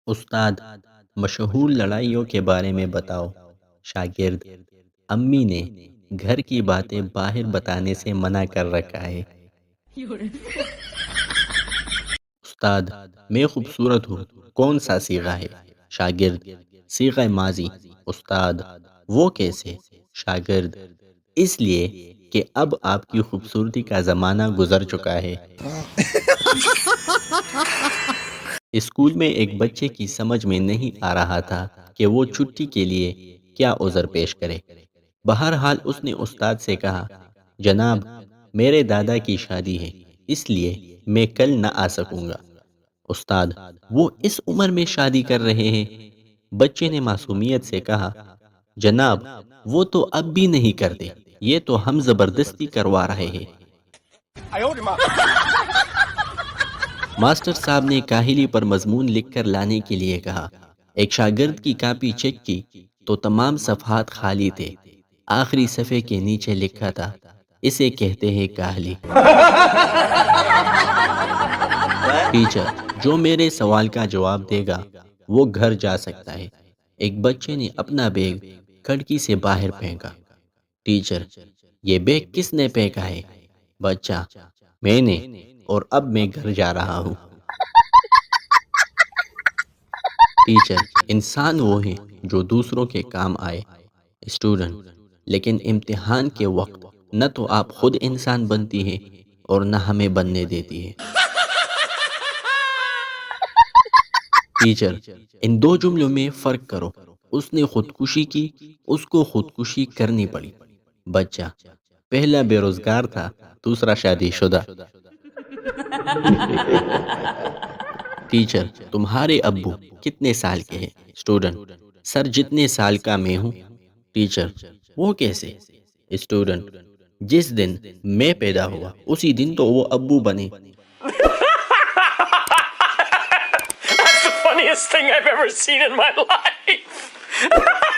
استاد، مشہور لڑائیوں کے بارے میں بتاؤ۔ شاگرد: امی نے گھر کی باتیں باہر بتانے سے منع کر رکھا ہے۔ استاد: میں خوبصورت ہوں، کون سا صیغہ ہے؟ شاگرد: صیغہ ماضی۔ استاد: وہ کیسے؟ شاگرد: اس لیے کہ اب آپ کی خوبصورتی کا زمانہ گزر چکا ہے۔ اسکول میں ایک بچے کی سمجھ میں نہیں آ رہا تھا کہ وہ چھٹی کے لیے کیا عذر پیش کرے۔ بہرحال اس نے استاد سے کہا، جناب، میرے دادا کی شادی ہے، اس لیے میں کل نہ آ سکوں گا۔ استاد: وہ اس عمر میں شادی کر رہے ہیں؟ بچے نے معصومیت سے کہا، جناب، وہ تو اب بھی نہیں کرتے، یہ تو ہم زبردستی کروا رہے ہیں۔ ماسٹر صاحب نے کاہلی پر مضمون لکھ کر لانے کے لیے کہا۔ ایک شاگرد کی کاپی چیک کی تو تمام صفحات خالی تھے۔ آخری صفحے کے نیچے لکھا تھا، اسے کہتے ہیں کاہلی۔ ٹیچر: جو میرے سوال کا جواب دے گا وہ گھر جا سکتا ہے۔ ایک بچے نے اپنا بیگ کھڑکی سے باہر پھینکا۔ ٹیچر: یہ بیگ کس نے پھینکا ہے؟ بچہ: میں نے، اور اب میں گھر جا رہا ہوں۔ ٹیچر: انسان وہ ہے جو دوسروں کے کام آئے۔ اسٹوڈنٹ: لیکن امتحان کے وقت نہ تو آپ خود انسان بنتی ہیں اور نہ ہمیں بننے دیتی ہے۔ ٹیچر: ان دو جملوں میں فرق کرو۔ اس نے خودکشی کی، اس کو خودکشی کرنی پڑی۔ بچہ: پہلا بے روزگار تھا، دوسرا شادی شدہ۔ ٹیچر: تمہارے ابو کتنے سال کے ہیں؟ اسٹوڈنٹ: سر، جتنے سال کا میں ہوں۔ ٹیچر: وہ کیسے؟ اسٹوڈنٹ: جس دن میں پیدا ہوا اسی دن تو وہ ابو بنے۔ That's the funniest thing I've ever seen in my life.